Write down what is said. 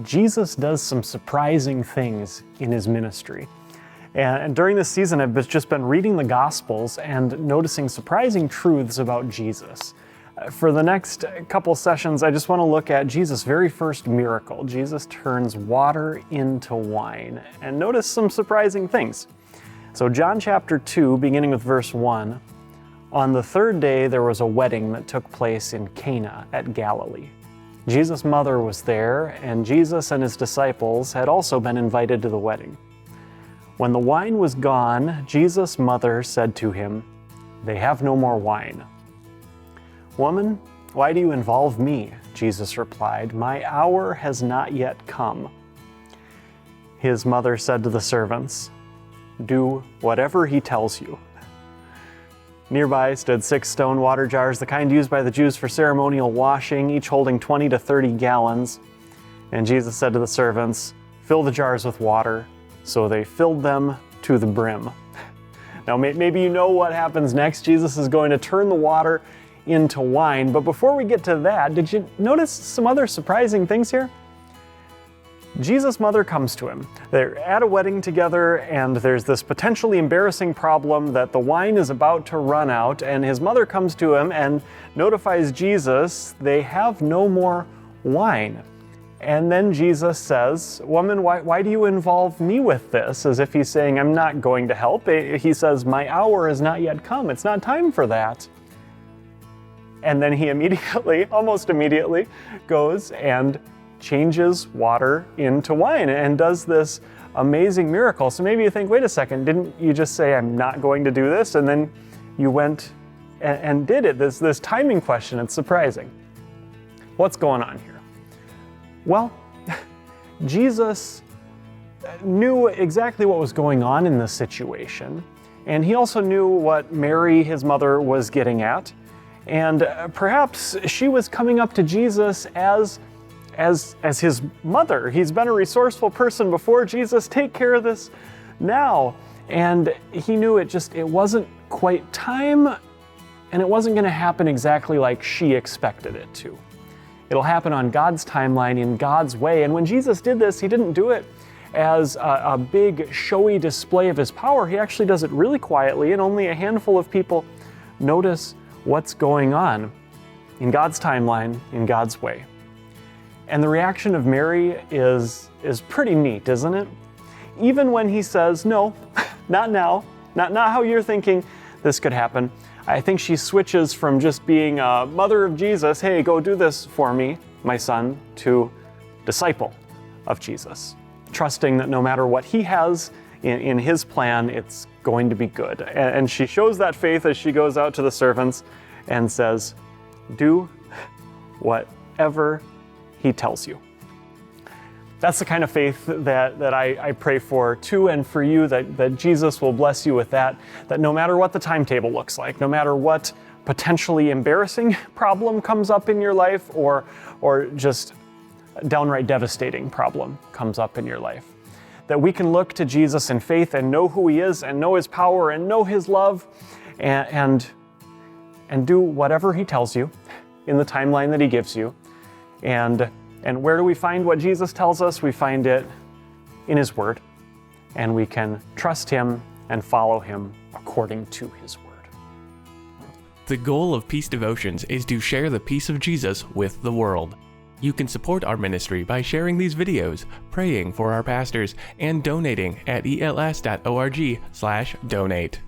Jesus does some surprising things in his ministry. And during this season, I've just been reading the Gospels and noticing surprising truths about Jesus. For the next couple sessions, I just want to look at Jesus' very first miracle. Jesus turns water into wine, and notice some surprising things. So John chapter 2, beginning with verse 1, on the third day there was a wedding that took place in Cana at Galilee. Jesus' mother was there, and Jesus and his disciples had also been invited to the wedding. When the wine was gone, Jesus' mother said to him, "They have no more wine." "Woman, why do you involve me?" Jesus replied, "My hour has not yet come." His mother said to the servants, "Do whatever he tells you." Nearby stood 6 stone water jars, the kind used by the Jews for ceremonial washing, each holding 20 to 30 gallons. And Jesus said to the servants, "Fill the jars with water." So they filled them to the brim. Now, maybe you know what happens next. Jesus is going to turn the water into wine. But before we get to that, did you notice some other surprising things here? Jesus' mother comes to him. They're at a wedding together, and there's this potentially embarrassing problem that the wine is about to run out, and his mother comes to him and notifies Jesus they have no more wine. And then Jesus says, "Woman, why do you involve me with this?" As if he's saying, "I'm not going to help." He says, "My hour has not yet come. It's not time for that." And then he immediately, almost immediately, goes and changes water into wine and does this amazing miracle. So maybe you think, wait a second, didn't you just say, "I'm not going to do this"? And then you went and did it. This timing question, it's surprising. What's going on here? Well, Jesus knew exactly what was going on in this situation, and he also knew what Mary, his mother, was getting at. And perhaps she was coming up to Jesus as his mother. He's been a resourceful person before. Jesus, take care of this now. And he knew it wasn't quite time, and it wasn't going to happen exactly like she expected it to. It'll happen on God's timeline, in God's way. And when Jesus did this, he didn't do it as a big, showy display of his power. He actually does it really quietly, and only a handful of people notice what's going on in God's timeline, in God's way. And the reaction of Mary is pretty neat, isn't it? Even when he says, "No, not now, not how you're thinking this could happen," I think she switches from just being a mother of Jesus, "Hey, go do this for me, my son," to disciple of Jesus, trusting that no matter what he has in his plan, it's going to be good. And she shows that faith as she goes out to the servants and says, "Do whatever he tells you." That's the kind of faith that I pray for too, and for you, that Jesus will bless you with that no matter what the timetable looks like, no matter what potentially embarrassing problem comes up in your life, or just a downright devastating problem comes up in your life, that we can look to Jesus in faith and know who he is, and know his power, and know his love, and do whatever he tells you in the timeline that he gives you. And where do we find what Jesus tells us? We find it in his word, and we can trust him and follow him according to his word. The goal of Peace Devotions is to share the peace of Jesus with the world. You can support our ministry by sharing these videos, praying for our pastors, and donating at els.org/donate.